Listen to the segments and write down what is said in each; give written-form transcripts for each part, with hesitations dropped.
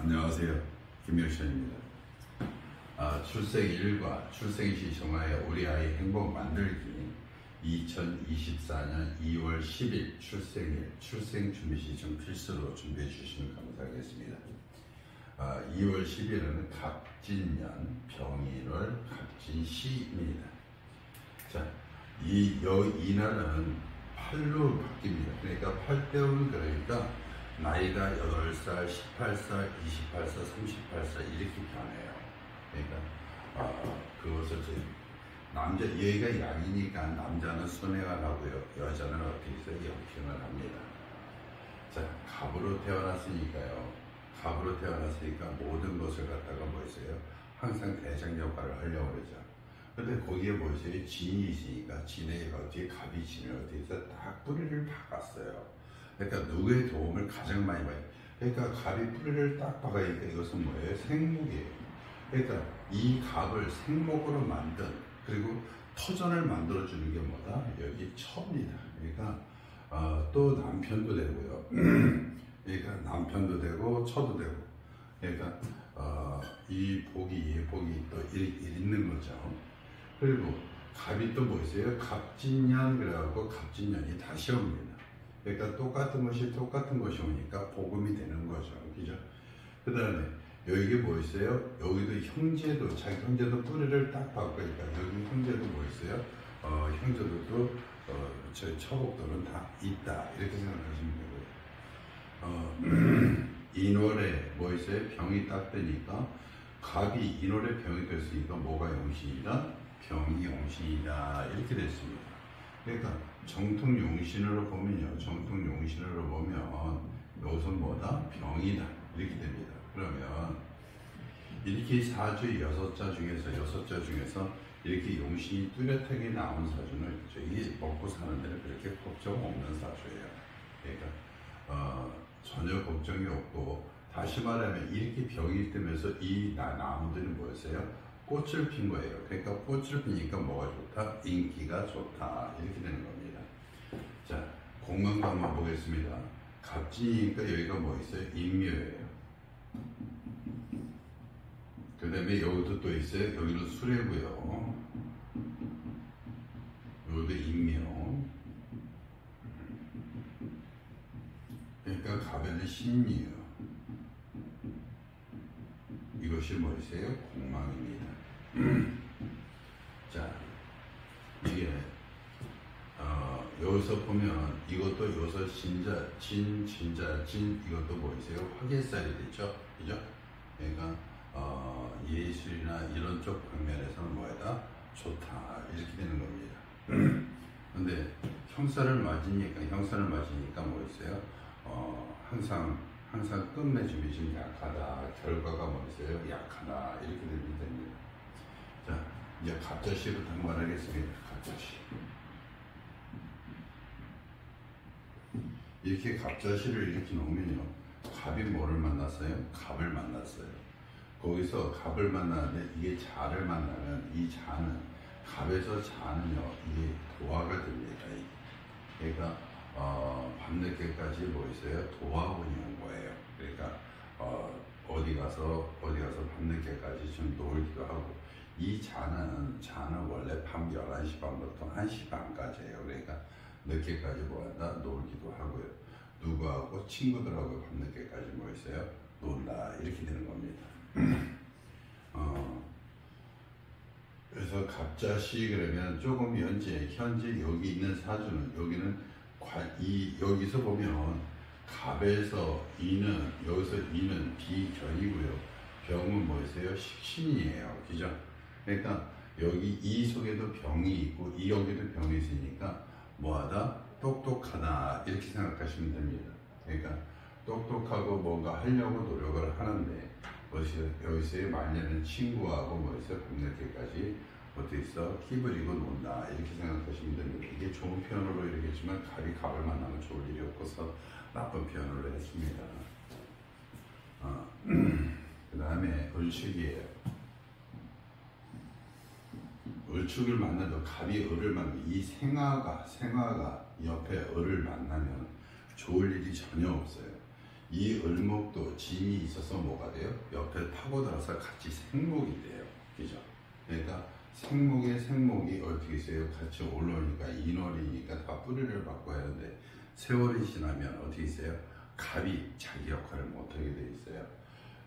안녕하세요. 김명천입니다. 출생일과 출생시 정하여 우리 아이 행복 만들기 2024년 2월 10일 출생일 출생준비시 좀 필수로 준비해 주시면 감사하겠습니다. 2월 10일은 갑진년 병일월 갑진시입니다. 자, 이날은 8로 바뀝니다. 그러니까 8대운 그러니까 나이가 8살, 18살, 28살, 38살 이렇게 변해요. 그러니까 그것을 여기가 양이니까 남자는 순회가 나고요, 여자는 어떻게 해서 역행을 합니다. 자, 갑으로 태어났으니까요. 갑으로 태어났으니까 모든 것을 갖다가 뭐 있어요? 항상 대장 역할을 하려고 그러죠. 근데 거기에 뭐 있어요? 진이 있으니까 진에 어떻게 갑이 진을 어떻게 해서 딱 뿌리를 박았어요. 그러니까 누구의 도움을 가장 많이 받아요. 그러니까 갑이 뿌리를 딱 박으니까 이것은 뭐예요? 생목이에요. 그러니까 이 갑을 생목으로 만든, 그리고 터전을 만들어주는 게 뭐다? 여기 처입니다. 그러니까 또 남편도 되고요. 그러니까 남편도 되고 처도 되고. 그러니까 이 복이 또 있는 거죠. 그리고 갑이 또 뭐 있어요? 갑진년, 그래갖고 갑진년이 다시 옵니다. 그러니까 똑같은 것이 오니까 복음이 되는 거죠. 그죠? 그 다음에 여기 뭐 있어요? 여기도 형제도, 자기 형제도 뿌리를 딱 바꾸니까 여기 형제도 뭐 있어요? 형제들도 저희 처복들은 다 있다. 이렇게 생각하시면 되고요. 인월에 뭐 있어요? 병이 딱 되니까 갑이 인월에 병이 됐으니까 뭐가 용신이다? 병이 용신이다. 이렇게 됐습니다. 그러니까 정통용신으로 보면요. 정통용신으로 보면 이것은 뭐다? 병이다. 이렇게 됩니다. 그러면 이렇게 사주 6자 중에서 이렇게 용신이 뚜렷하게 나온 사주는 저기 먹고 사는 데는 그렇게 걱정 없는 사주예요. 그러니까 전혀 걱정이 없고, 다시 말하면 이렇게 병이 뜨면서 이 나무들은 뭐였어요? 꽃을 핀 거예요. 그러니까 꽃을 피니까 뭐가 좋다? 인기가 좋다. 이렇게 되는 겁니다. 자, 공간도 한번 보겠습니다. 갑진이니까 여기가 뭐 있어요? 인묘예요. 그 다음에 여기도 또 있어요. 여기는 수레고요. 여기도 인묘. 그러니까 갑에는 신이에요. 이것이 뭐 있어요? 공망입니다. 자, 이게 여기서 보면 이것도 여기서 진 이것도 뭐 있어요? 화개살이 됐죠, 그죠? 그러니까 예술이나 이런 쪽 방면에서는 뭐다? 좋다, 이렇게 되는 겁니다. 근데 형사를 맞으니까 뭐 있어요? 항상 끝맺음이 좀 약하다, 결과가 뭐 있어요? 약하다, 이렇게 되면 됩니다. 자, 이제 갑자시부터 한번 하겠습니다. 갑자시. 이렇게 갑자시를 이렇게 놓으면요, 갑이 뭐를 만났어요? 갑을 만났어요. 거기서 갑을 만나는데 이게 자를 만나면 이 자는, 갑에서 자는요, 이게 도화가 됩니다. 그러니까 밤늦게까지 뭐 있어요? 도화운이 온 거예요. 그러니까 어디 가서 밤늦게까지 좀 놀기도 하고, 이 자는 원래 밤 11시 반부터 1시 반까지예요. 그러니까 늦게까지 뭐 한다? 놀기도 하고요. 누구하고? 친구들하고 밤늦게까지 뭐 있어요? 논다. 이렇게 되는 겁니다. 그래서 갑자시 그러면 조금 현재 여기 있는 사주는, 여기서 보면 갑에서 여기서 이는 비견이고요. 병은 뭐 있어요? 식신이에요. 그죠? 그러니까 여기 이 속에도 병이 있고 여기도 병이 있으니까 뭐하다? 똑똑하다. 이렇게 생각하시면 됩니다. 그러니까 똑똑하고 뭔가 하려고 노력을 하는데, 여기서의 말년은 친구하고 뭐 있어요? 밤늦게까지 어떻게 있어? 끼부리고 논다. 이렇게 생각하시면 됩니다. 이게 좋은 표현으로 이러겠지만 갑이 갑을 만나면 좋을 일이 없어서 나쁜 표현으로 했습니다. 그 다음에 을축이에요. 을축을 만나도 갑이 을을 만나면 이 생화가 옆에 을을 만나면 좋을 일이 전혀 없어요. 이 을목도 진이 있어서 뭐가 돼요? 옆에 파고들어서 같이 생목이 돼요. 그죠? 그러니까 생목이 어떻게 있어요? 같이 올라오니까 인월이니까 다 뿌리를 바꿔야 하는데 세월이 지나면 어떻게 있어요? 갑이 자기 역할을 못하게 돼 있어요.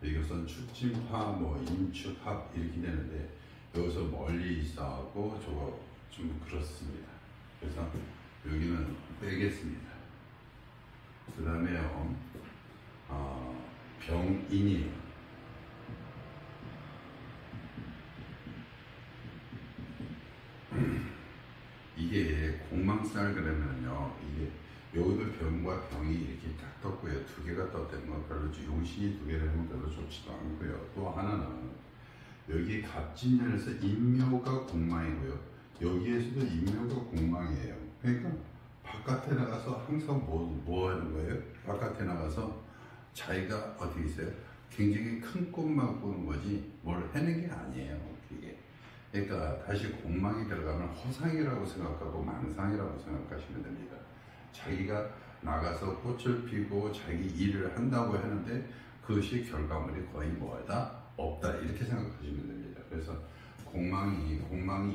이것은 축진파, 뭐 인축합 이렇게 되는데 여기서 멀리 있어하고 저거 좀 그렇습니다. 그래서 여기는 빼겠습니다. 그 다음에요, 병인이에요. 이게 공망살 그러면요, 이게 여기도 병과 병이 이렇게 딱 떴고요. 두 개가 떴다는 건 별로 용신이 두 개라면 별로 좋지도 않고요. 또 하나는 여기 갑진년에서 인묘가 공망이고요. 여기에서도 인묘가 공망이에요. 그러니까 바깥에 나가서 항상 뭐 하는 거예요? 바깥에 나가서 자기가 어떻게 있어요? 굉장히 큰 꿈만 꾸는 거지 뭘 해는 게 아니에요. 이게. 그러니까 다시 공망이 들어가면 허상이라고 생각하고 망상이라고 생각하시면 됩니다. 자기가 나가서 꽃을 피고 자기 일을 한다고 하는데 그것이 결과물이 거의 뭐다? 없다. 이렇게 생각하시면 됩니다. 그래서 공망이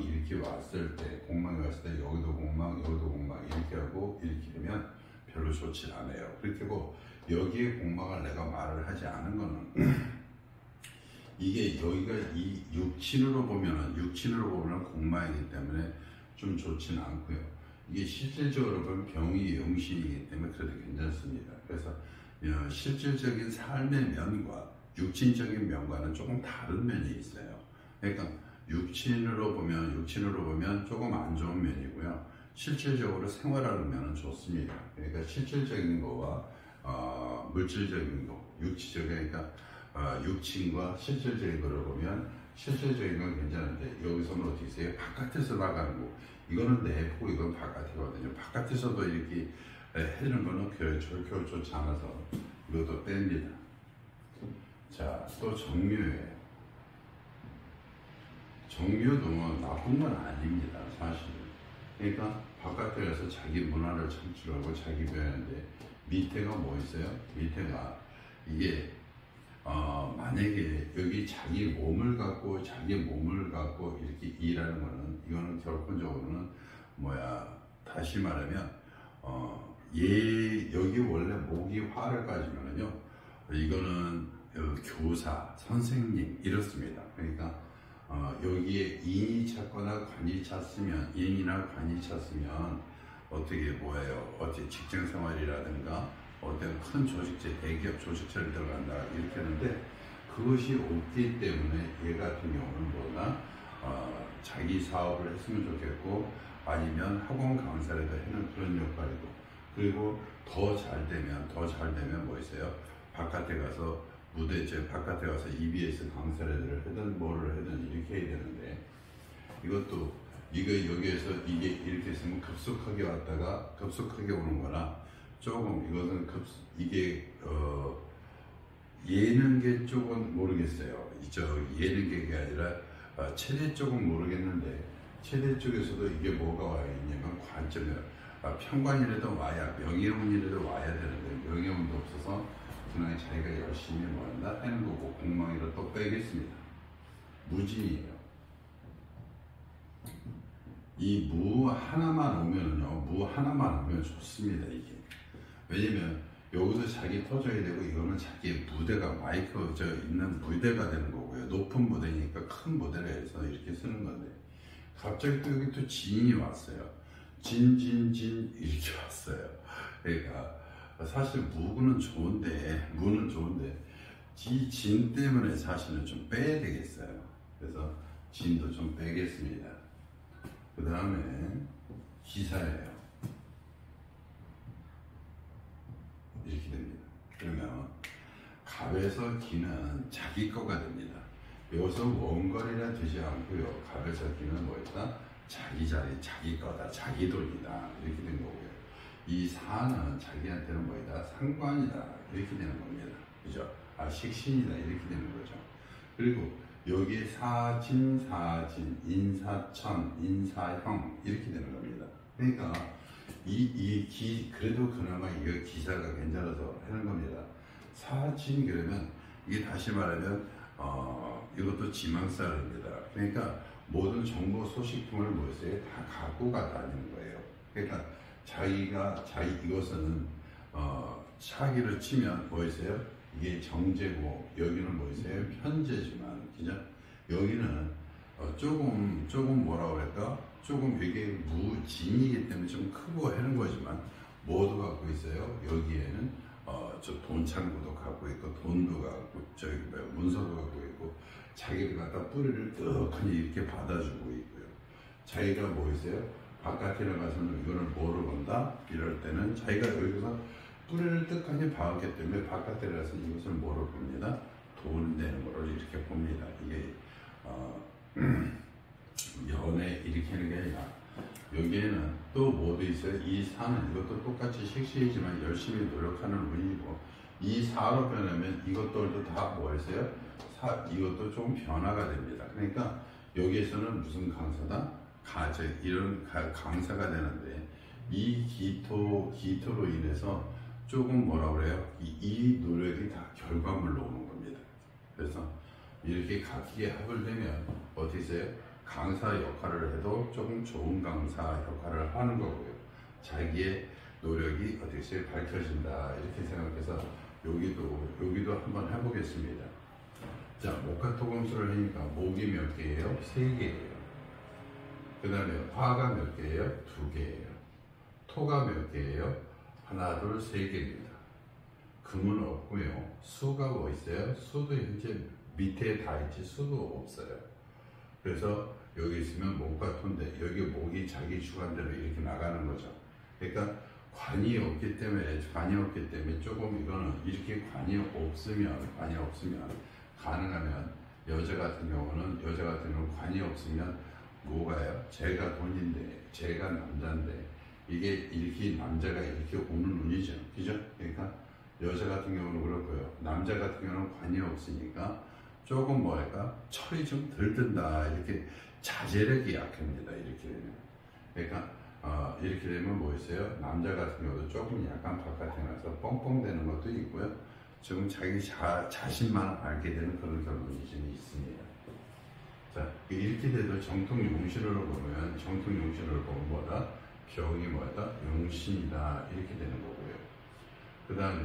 이렇게 왔을 때, 여기도 공망 이렇게 하고 이렇게 되면 별로 좋지 않아요. 그렇게 하고 여기에 공망을 내가 말을 하지 않은 거는 이게 여기가 이 육친으로 보면 공망이기 때문에 좀 좋지는 않고요. 이게 실질적으로 보면 병이 용신이기 때문에 그래도 괜찮습니다. 그래서 실질적인 삶의 면과 육친적인 면과는 조금 다른 면이 있어요. 그러니까 육친으로 보면 조금 안 좋은 면이고요. 실질적으로 생활하는 면은 좋습니다. 그러니까 실질적인 거와 물질적인 거, 그러니까 육친과 실질적인 거를 보면 실질적인 건 괜찮은데 여기서는 어떻게 있어요? 바깥에서 나가는 거, 이거는 내부고 이건 바깥이거든요. 바깥에서도 이렇게 해주는 거는 결코 좋지 않아서 이것도 뺍니다. 자, 또 정묘예요. 정묘도 뭐 나쁜 건 아닙니다, 사실. 그러니까 바깥에 가서 자기 문화를 창출하고 자기 배우는데 밑에가 뭐 있어요? 밑에가 이게 만약에 여기 자기 몸을 갖고 이렇게 일하는 거는 이거는 결론적으로는 다시 말하면 여기 원래 목이 화를 가지면은요 이거는 교사, 선생님 이렇습니다. 그러니까 여기에 인이 찼거나 관이 찼으면 어떻게 어떻게 직장 생활이라든가 어떤 큰 조직체, 대기업 조직체를 들어간다 이렇게 하는데 그것이 없기 때문에 얘 같은 경우는 자기 사업을 했으면 좋겠고 아니면 학원 강사라도 하는 그런 역할이고 그리고 더 잘 되면 뭐 있어요? 바깥에 가서 바깥에 가서 EBS 강사를 하든 뭐를 하든 이렇게 해야 되는데 이것도 여기에서 이게 이렇게 있으면 급속하게 왔다가 급속하게 오는 거라 조금 이것은 예능계 쪽은 모르겠어요. 예능계가 아니라 체대 쪽은 모르겠는데 체대 쪽에서도 이게 뭐가 와 있냐면 관점이 평관이라도 와야 명예운이라도 와야 되는데 명예운도 없어서 그냥 자기가 열심히 한다 하는 거고 공망이라 또 빼겠습니다. 무진이에요. 이 무 하나만 오면 좋습니다. 이게 왜냐면 여기서 자기 터져야 되고 이거는 자기의 무대가 있는 무대가 되는 거고요. 높은 무대니까 큰 무대를 해서 이렇게 쓰는 건데 갑자기 또 여기 또 진이 왔어요. 진 이렇게 왔어요. 그러니까 사실 무는 좋은데 이 진 때문에 사실은 좀 빼야 되겠어요. 그래서 진도 좀 빼겠습니다. 그 다음에 기사예요. 이렇게 됩니다. 그러면 갑에서 기는 자기 거가 됩니다. 여기서 원거리라 되지 않고요. 갑에서 기는 뭐였다? 자기 자리, 자기 거다, 자기 돈이다 이렇게 된 거고요. 이 사는 자기한테는 뭐이다? 상관이다 이렇게 되는 겁니다. 그죠? 식신이다 이렇게 되는 거죠. 그리고 여기에 사진, 인사천, 인사형 이렇게 되는 겁니다. 그러니까 그래도 그나마 이거 기사가 괜찮아서 하는 겁니다. 사진 그러면 이게 다시 말하면 이것도 지망살입니다. 그러니까 모든 정보 소식통을 뭐였어요? 다 갖고 다니는 거예요. 그러니까 이것은 차기를 치면 뭐였어요? 이게 정제고 여기는 뭐였어요? 현재지만 그죠? 여기는 조금 뭐라 그럴까? 조금 이게 무진이기 때문에 좀 크고 하는 거지만 모두 갖고 있어요. 여기에는 저 돈창고도 갖고 있고 돈도 갖고 저기 문서도 갖고 있고 자기가 갖다 뿌리를 떡하니 이렇게 받아주고 있고요. 자기가 뭐 있어요? 바깥에 나가서는 이거를 뭐로 본다? 이럴 때는 자기가 여기서 뿌리를 떡하니 박았기 때문에 바깥에 나가서 이것을 뭐로 봅니다? 돈 되는 거로 이렇게 봅니다. 이게 연애 일으키는 게 아니라 여기에는 또 뭐도 있어요? 이 사는 이것도 똑같이 식시이지만 열심히 노력하는 운이고 이 사로 변하면 이것들도 다 뭐였어요? 이것도 좀 변화가 됩니다. 그러니까 여기에서는 무슨 강사다? 이런 강사가 되는데 이 기토로 인해서 조금 뭐라 그래요? 이 노력이 다 결과물로 오는 겁니다. 그래서 이렇게 각기에 합을 되면 어떻게 있어요? 강사 역할을 해도 조금 좋은 강사 역할을 하는 거고요. 자기의 노력이 어떻게 있어요? 밝혀진다. 이렇게 생각해서 여기도 한번 해보겠습니다. 자, 목화토금수를 하니까 목이 몇 개예요? 3개예요. 그 다음에 화가 몇 개예요? 2개예요. 토가 몇 개예요? 하나, 둘, 3개입니다. 금은 없고요. 수가 뭐 있어요? 수도 현재 밑에 다 있지 수도 없어요. 그래서 여기 있으면 목과 토인데 여기 목이 자기 주관대로 이렇게 나가는 거죠. 그러니까 관이 없기 때문에 조금 이거는 이렇게 관이 없으면 가능하면 여자 같은 경우는 관이 없으면 뭐가요? 제가 돈인데 제가 남자인데 이게 이렇게 남자가 이렇게 오는 운이죠. 그죠? 그러니까 여자 같은 경우는 그렇고요. 남자 같은 경우는 관이 없으니까 조금 뭐랄까 철이 좀 덜 든다. 이렇게 자제력이 약합니다. 이렇게 되면. 그러니까 이렇게 되면 뭐 있어요? 남자 같은 경우도 조금 약간 바깥에 나서 뻥뻥대는 것도 있고요. 지금 자기 자신만 알게 되는 그런 경우는 좀 있습니다. 자, 이렇게 돼도 정통 용신으로 보면 뭐다? 병이 뭐다? 용신이다. 이렇게 되는 거고요. 그 다음에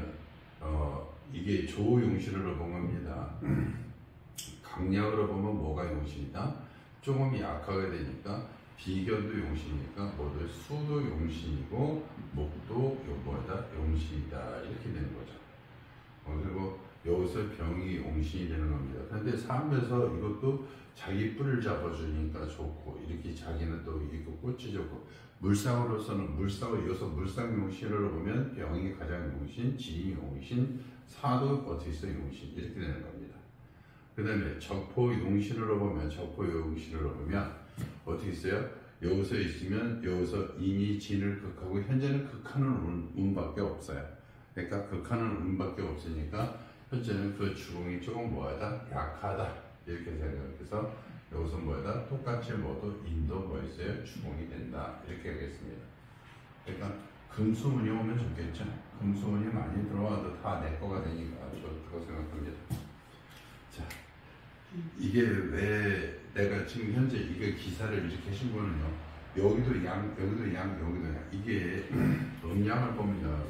이게 조용신으로 본 겁니다. 강약으로 보면 뭐가 용신이다? 조금 약하게 되니까 비견도 용신이니까 뭐도 수도 용신이고 목도 용신이다. 이렇게 되는 거죠. 그리고 여기서 병이 용신이 되는 겁니다. 그런데 삶에서 이것도 자기 뿔을 잡아주니까 좋고 이렇게 자기는 또 이거 꽃이 좋고 물상으로서는 이어서 물상 용신으로 보면 병이 가장 용신, 지 용신, 사도 어떻게 있어 용신 이렇게 되는 겁니다. 그 다음에 적포 용신으로 보면 어떻게 있어요? 여기서 있으면 여기서 인이 진을 극하고 현재는 극하는 운밖에 없어요. 그러니까 극하는 운밖에 없으니까 현재는 그 주공이 조금 뭐하다? 약하다. 이렇게 생각해서 여기서 뭐하다? 똑같이 모두 인도 뭐 있어요? 주공이 된다. 이렇게 하겠습니다. 그러니까 금수운이 오면 좋겠죠. 금수운이 많이 들어와도 다 내 거가 되니까 좋다고 생각합니다. 자, 이게 왜 내가 지금 현재 이게 기사를 이렇게 하신 거는요. 여기도 양. 이게 음양을 보면요.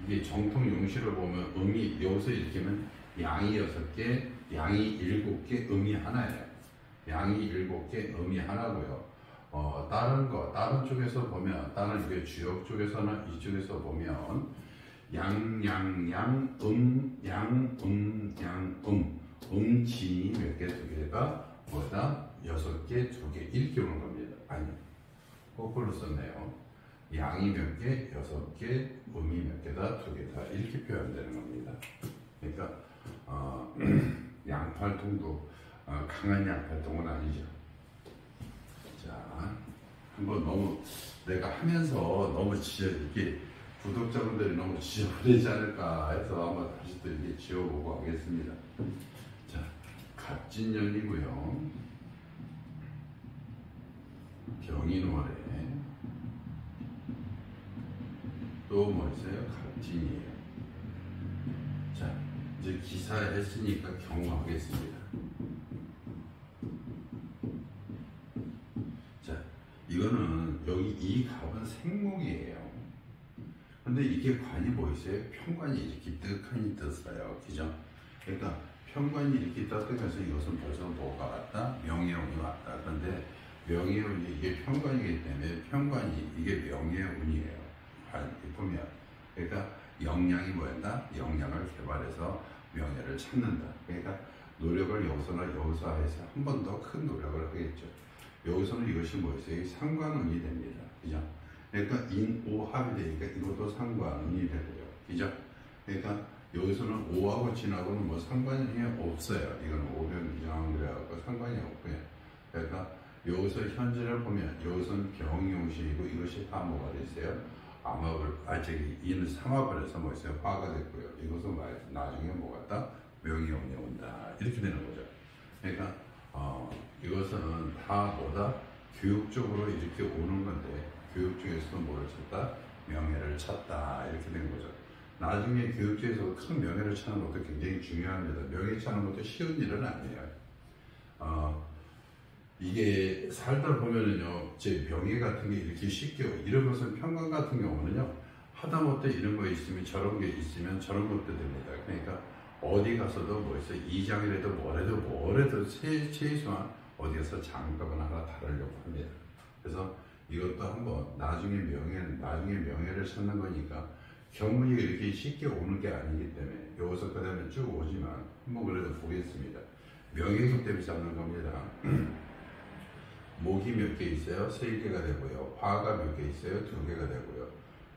이게 정통 용시를 보면 음이 여기서 이렇게 하면 양이 6개, 양이 7개, 음이 하나예요. 양이 7개, 음이 하나고요. 다른 쪽에서 보면, 다른 이게 주역 쪽에서는 이쪽에서 보면 양, 진이 몇 개, 2개가 뭐다? 6개, 2개 이렇게 오는 겁니다. 아니요. 거꾸로 썼네요. 양이 몇 개, 6개, 음이 몇 개다, 2개다 이렇게 표현되는 겁니다. 그러니까 양팔통도 강한 양팔통은 아니죠. 자, 한번 너무 내가 하면서 너무 이게 구독자분들이 너무 지저분하지 않을까 해서 한번 다시 또 이렇게 지워보고 하겠습니다. 자, 갑진년이고요. 병인월에 또 뭐 있어요? 갑진이에요. 자, 이제 기사에 했으니까 경고하겠습니다. 자, 이거는 여기 이 값은 생목이에요. 근데 이게 관이 뭐 있어요? 편관이 이렇게 뜨끈히 떴어요. 그죠? 그러니까 편관이 이렇게 떴으면서 이것은 벌써 뭐가 왔다? 명예운이 왔다. 그런데 명예운이 이게 편관이기 때문에 편관이 이게 명예운이에요. 보면. 그러니까 역량이 뭐였나? 역량을 개발해서 명예를 찾는다. 그러니까 노력을 여기서 해서 한 번 더 큰 노력을 하겠죠. 여기서는 이것이 뭐였어요? 상관운이 됩니다. 그죠? 그러니까 인오합이 되니까 이것도 상관운이 되고요. 그죠? 그러니까 여기서는 오하고 진하고는 뭐 상관이 없어요. 이건 오병이정 그래갖고 상관이 없고요. 그러니까 여기서 현재를 보면 여기서는 병용식이고 이것이 다 뭐가 됐어요? 저기 인 삼합을 해서 뭐 있어요? 화가 됐고요. 이것은 나중에 뭐가 다 명이온이 온다. 이렇게 되는 거죠. 그러니까 이것은 다 뭐다? 교육적으로 이렇게 오는 건데 교육 중에서도 뭐를 찾다? 명예를 찾다. 이렇게 되는 거죠. 나중에 교육제에서 큰 명예를 찾는 것도 굉장히 중요합니다. 명예 찾는 것도 쉬운 일은 아니에요. 이게 살다 보면은요, 제 명예 같은 게 이렇게 쉽게, 이런 것은 편관 같은 경우는요, 하다못해 이런 거 있으면 저런 게 있으면 저런 것도 됩니다. 그러니까 어디 가서도 뭐 있어요? 이장이라도 뭐래도 최소한 어디 가서 장갑은 하나 다르려고 합니다. 그래서 이것도 한번 나중에 명예를 찾는 거니까 경문이 이렇게 쉽게 오는 게 아니기 때문에 여기서 그 다음에 쭉 오지만 한번 그래도 보겠습니다. 명예기 때문에 잡는 겁니다. 목이 몇 개 있어요? 3개가 되고요. 화가 몇 개 있어요? 2개가 되고요.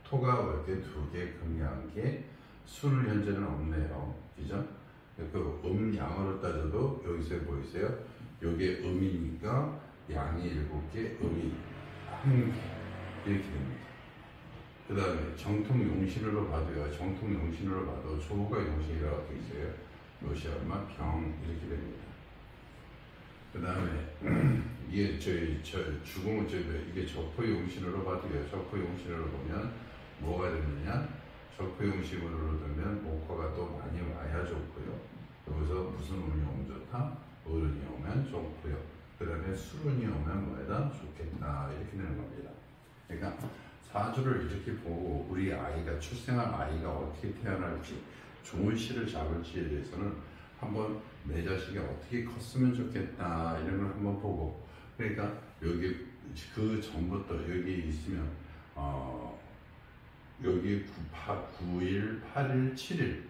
토가 몇 개? 2개, 금양 개. 수는 현재는 없네요. 그죠? 그 양으로 따져도 여기서 뭐 있어요? 요게 음이니까 양이 7개, 음이 1개. 이렇게 됩니다. 그 다음에 정통용신으로 봐도요. 정통용신으로 봐도 조가 용신이라고 되어 있어요. 이것이 얼마? 병 이렇게 됩니다. 그 다음에 이게 죽음은 이게 적포용신으로 봐도요. 적포용신으로 보면 뭐가 되느냐? 적포용신으로 되면 목화가 또 많이 와야 좋고요. 여기서 무슨 운이 오면 좋다? 어른이 오면 좋고요. 그 다음에 술운이 오면 뭐다? 좋겠다. 이렇게 되는 겁니다. 그러니까 사주를 이렇게 보고 우리 아이가 출생한 아이가 어떻게 태어날지 좋은 시를 잡을지에 대해서는 한번 내 자식이 어떻게 컸으면 좋겠다 이런 걸 한번 보고, 그러니까 여기 그 전부터 여기 있으면 여기 9일, 8일, 7일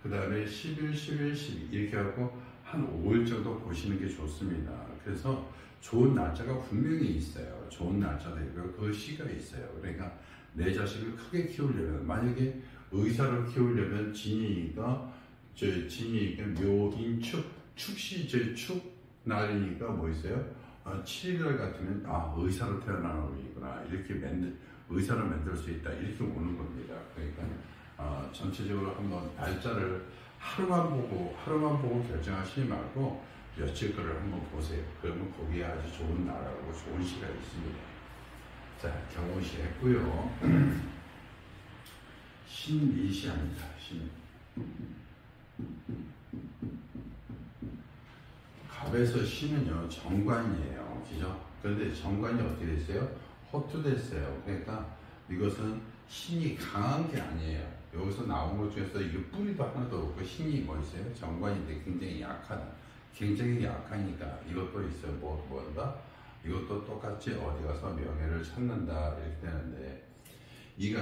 그 다음에 10일, 11, 12 이렇게 하고 한 5일 정도 보시는 게 좋습니다. 그래서 좋은 날짜가 분명히 있어요. 좋은 날짜도 있고 그 시가 있어요. 그러니까 내 자식을 크게 키우려면, 만약에 의사를 키우려면 진이니까 묘인 축시 축 날이니까 뭐 있어요? 7일 같으면 의사로 태어나는 분이구나 이렇게 의사를 만들 수 있다 이렇게 오는 겁니다. 그러니까 전체적으로 한번 날짜를 하루만 보고 결정하시지 말고 며칠 거를 한번 보세요. 그러면 거기에 아주 좋은 날하고 좋은 시가 있습니다. 자, 경우시 했고요. 신미시합니다. 갑에서 신은요 정관이에요. 그죠? 그런데 정관이 어떻게 됐어요? 허투됐어요. 그러니까 이것은 신이 강한 게 아니에요. 여기서 나온 것 중에서 이게 뿌리도 하나도 없고 신이 뭐 있어요? 정관인데 굉장히 약하다. 굉장히 약하니까 이것도 있어요. 뭐한다? 이것도 똑같이 어디 가서 명예를 찾는다 이렇게 되는데, 미가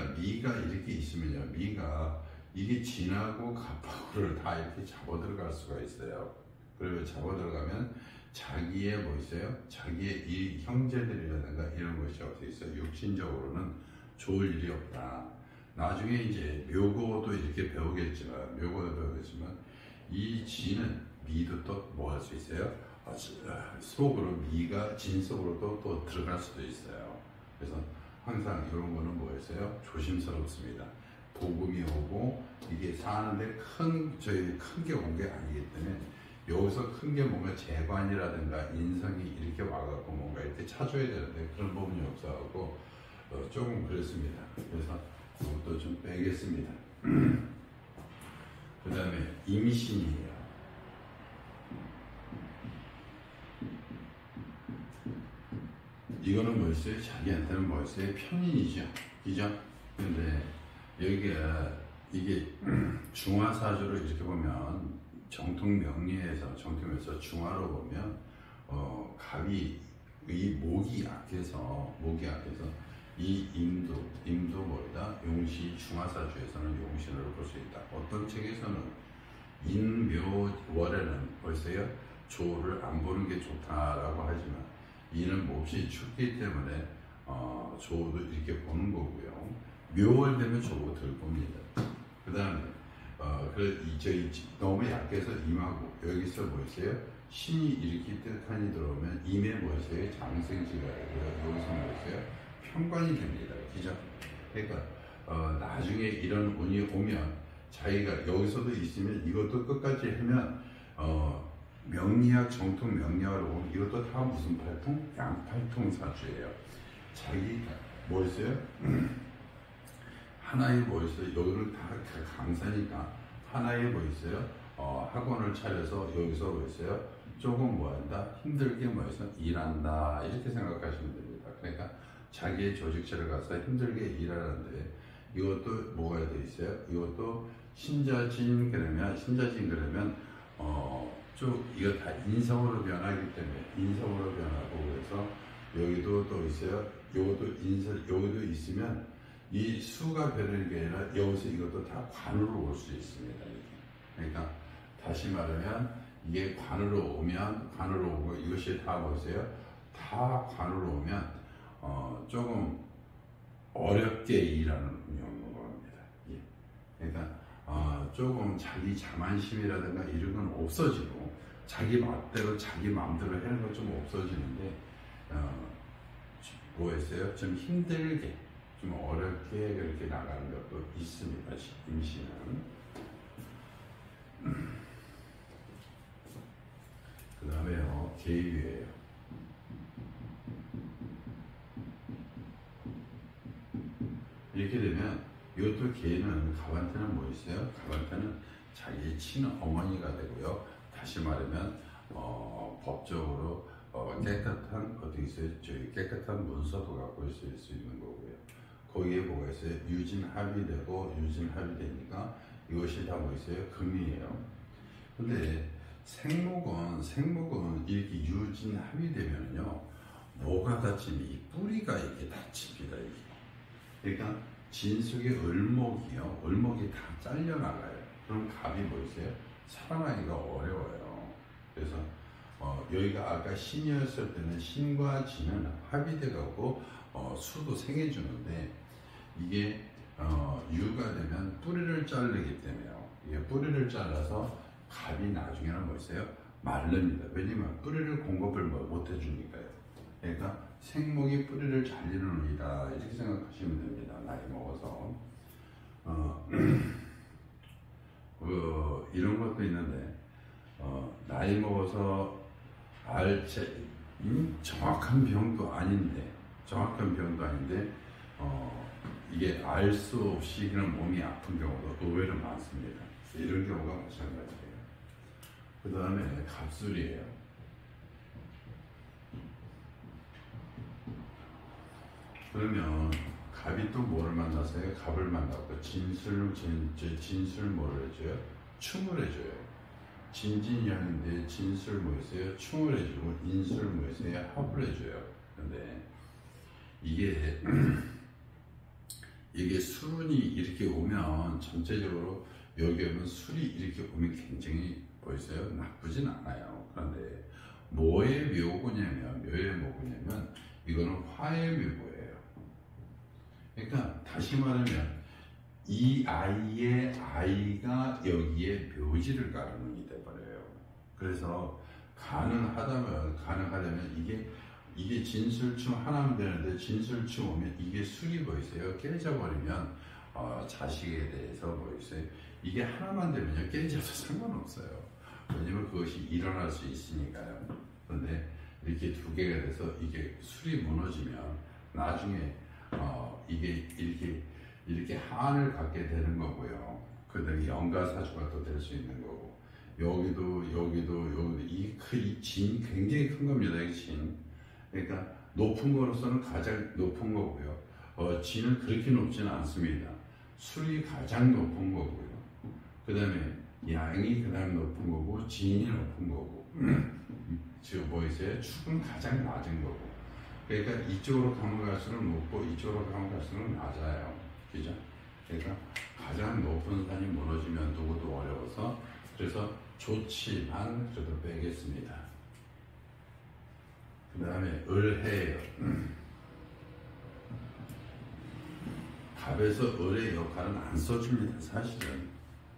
이렇게 있으면요. 미가 이게 진하고 갑하고를 다 이렇게 잡아들어갈 수가 있어요. 그리고 잡아들어가면 자기의 뭐 있어요? 자기의 이 형제들이라든가 이런 것이 어떻게 있어요? 육신적으로는 좋을 일이 없다. 나중에 이제 묘고도 이렇게 배우겠지만, 이 진은 미도 또 뭐 할 수 있어요? 속으로 미가 진 속으로도 또 들어갈 수도 있어요. 그래서 항상 이런 거는 뭐였어요? 조심스럽습니다. 복음이 오고 이게 사는데 큰 게 온 게 아니기 때문에 여기서 큰 게 뭔가 재관이라든가 인성이 이렇게 와갖고 뭔가 이렇게 찾아야 되는데 그런 부분이 없어갖고 조금 그렇습니다. 그래서 이것도 좀 빼겠습니다. 그 다음에 다음에 임신이에요. 이거는 뭐였어요? 자기한테는 뭐였어요? 편인이죠. 그죠? 근데 여기가 이게 중화사주로 이렇게 보면 정통명리에서 중화로 보면 갑이 이 목이 약해서 이 임도 뭐다? 용시 중화사주에서는 용신으로 볼 수 있다. 어떤 책에서는 인묘월에는 벌써요 조를 안 보는 게 좋다라고 하지만 이는 몹시 춥기 때문에 조도 이렇게 보는 거고요. 묘월 되면 조도 덜 봅니다. 그 다음에 저희 너무 약해서 임하고 여기서 뭐 있어요? 신이 이렇게 뜻한이 들어오면 임에 뭐 있어요? 장생지가 되고요. 여기서 뭐 있어요? 편관이 됩니다. 그죠? 그러니까 나중에 이런 운이 오면 자기가 여기서도 있으면 이것도 끝까지 하면 명리학 정통 명리학으로 보면 이것도 다 무슨 팔통? 양팔통 사주예요. 자기가 뭐 있어요? 하나에 뭐 있어요? 여기는 다 강사니까 하나에 뭐 있어요? 학원을 차려서 여기서 뭐 있어요? 조금 뭐 한다? 힘들게 뭐 해서 일한다 이렇게 생각하시면 됩니다. 그러니까 자기의 조직체를 가서 힘들게 일하는데 이것도 뭐가 돼 있어요? 이것도 신자진 그러면 쭉 이거 다 인성으로 변하기 때문에 인성으로 변하고 그래서 여기도 또 있어요. 여기도 있으면 이 수가 변하는 게 아니라 여기서 이것도 다 관으로 올 수 있습니다. 그러니까 다시 말하면 이게 관으로 오고 이것이 다 뭐세요? 다 관으로 오면 조금 어렵게 일하는 운이 오는 겁니다. 예. 그러니까 조금 자기 자만심이라든가 이런 건 없어지고 자기 맛대로 자기 마음대로 하는 건 좀 없어지는데 뭐였어요? 좀 힘들게 좀 어렵게 그렇게 나가는 것도 있습니다. 임신은. 그 다음에요 계유예요. 이렇게 되면 이것도 개는 갑한테는 뭐 있어요? 갑한테는 자기 친어머니가 되고요. 다시 말하면 법적으로 깨끗한 어떻게 있어요? 저희 깨끗한 문서도 갖고 있을 수 있는 거고요. 거기에 뭐가 있어요? 유진합의되고 유진합의되니까 이것이 다 뭐 있어요? 금이에요. 근데 생목은 이렇게 유진합의되면요 뭐가 다치면 이 뿌리가 이렇게 다칩니다. 이게. 그러니까 진숙의 을목이 다 잘려나가요. 그럼 갑이 뭐 있어요? 살아나기가 어려워요. 그래서 여기가 아까 신이었을 때는 신과 진은 합의돼가고 수도 생해주는데 이게 유가 되면 뿌리를 자르기 때문에요. 이게 뿌리를 잘라서 갑이 나중에는 뭐 있어요? 마릅니다. 왜냐면 뿌리를 공급을 못 해주니까요. 그러니까 생목이 뿌리를 잘리는 운이다 이렇게 생각하시면 됩니다. 나이 먹어서 이런 것도 있는데 나이 먹어서 정확한 병도 아닌데 이게 알 수 없이 그냥 몸이 아픈 경우도 의외로 많습니다. 이런 경우가 마찬가지예요. 그 다음에 갑술이에요. 그러면 갑이 또 뭐를 만나서요? 갑을 만나고 진술 뭐를 해줘요? 충을 해줘요. 진진양인데 진술 뭐 있어요? 충을 해주고 인술 뭐 있어요? 합을 해줘요. 근데 이게 술운이 이렇게 오면 전체적으로 여기 오면 술이 이렇게 오면 굉장히 뭐 있어요? 나쁘진 않아요. 그런데 뭐의 묘고냐면 이거는 화의 묘고예요. 그러니까 다시 말하면 이 아이가 여기에 묘지를 가는 운이 돼버려요. 그래서 가능하다면 이게 진술충 하나면 되는데 진술충 오면 이게 술이 뭐 있어요? 깨져버리면 자식에 대해서 뭐 있어요? 이게 하나만 되면요 깨져도 상관없어요. 왜냐면 그것이 일어날 수 있으니까요. 그런데 이렇게 두 개가 돼서 이게 술이 무너지면 나중에 이게 이렇게 한을 갖게 되는 거고요. 그다음에 연가사주가 또 될 수 있는 거고, 여기도 이 진 굉장히 큰 겁니다. 이 진. 그러니까 높은 거로서는 가장 높은 거고요. 진은 그렇게 높지는 않습니다. 술이 가장 높은 거고요. 그 다음에 양이 그다음 높은 거고, 진이 높은 거고, 지금 보이세요? 축은 가장 낮은 거고. 그러니까 이쪽으로 가면 갈수록 높고, 이쪽으로 가면 갈수록 낮아요. 그죠? 그러니까 가장 높은 산이 무너지면 누구도 어려워서, 그래서 좋지만 그래도 빼겠습니다. 그 다음에 을해예요. 갑에서 을의 역할은 안 써줍니다. 사실은.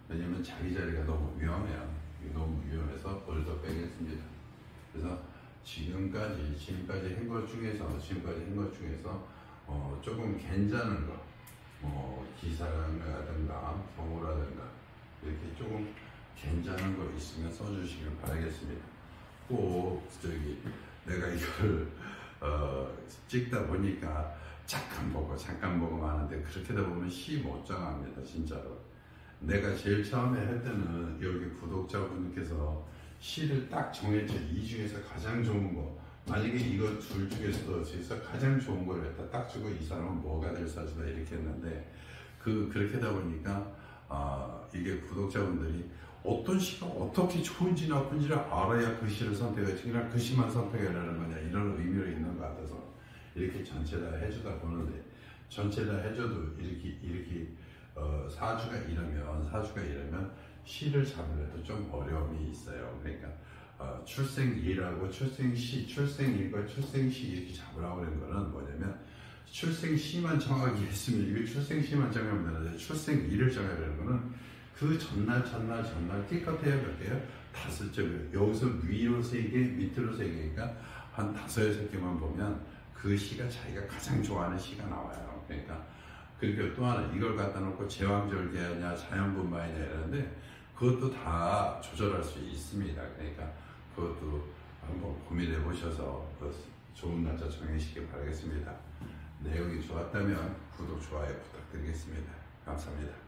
왜냐면 자기 자리가 너무 위험해요. 너무 위험해서 을도 빼겠습니다. 그래서 지금까지 한 것 중에서 조금 괜찮은 거, 기사라든가 경호라든가 이렇게 조금 괜찮은 거 있으면 써주시길 바라겠습니다. 꼭 내가 이걸 찍다 보니까 잠깐 보고 마는데, 그렇게 되다 보면 시 못 정합니다. 진짜로. 내가 제일 처음에 할 때는 여기 구독자분께서 시를 딱 정했죠. 이 중에서 가장 좋은 거, 만약에 이거 둘 중에서 가장 좋은 걸 딱 주고 이 사람은 뭐가 될 사주다 이렇게 했는데, 그렇게 하다 보니까 이게 구독자분들이 어떤 시가 어떻게 좋은지 나쁜지를 알아야 그 시를 선택하지, 그냥 그 시만 선택하려는 거냐, 이런 의미로 있는 것 같아서 이렇게 전체 다 해주다 보는데, 전체 다 해줘도 이렇게 사주가 이러면 시를 잡으려도 좀 어려움이 있어요. 그러니까 출생일하고 출생일과 출생시 이렇게 잡으라고 하는 거는 뭐냐면, 출생시만 정하게 했으면 이게 출생시만 정하면 되는데, 출생일을 정해야 되는 거는 그 전날 띠컷해야 몇 개요? 5점. 여기서 위로 3개, 밑으로 3개니까 한 5-6개만 보면 그 시가 자기가 가장 좋아하는 시가 나와요. 그러니까 그리고 또 하나, 이걸 갖다 놓고 제왕절개하냐 자연분만이냐 이러는데, 그것도 다 조절할 수 있습니다. 그러니까 그것도 한번 고민해 보셔서 좋은 날짜 정해주시기 바라겠습니다. 내용이 좋았다면 구독, 좋아요 부탁드리겠습니다. 감사합니다.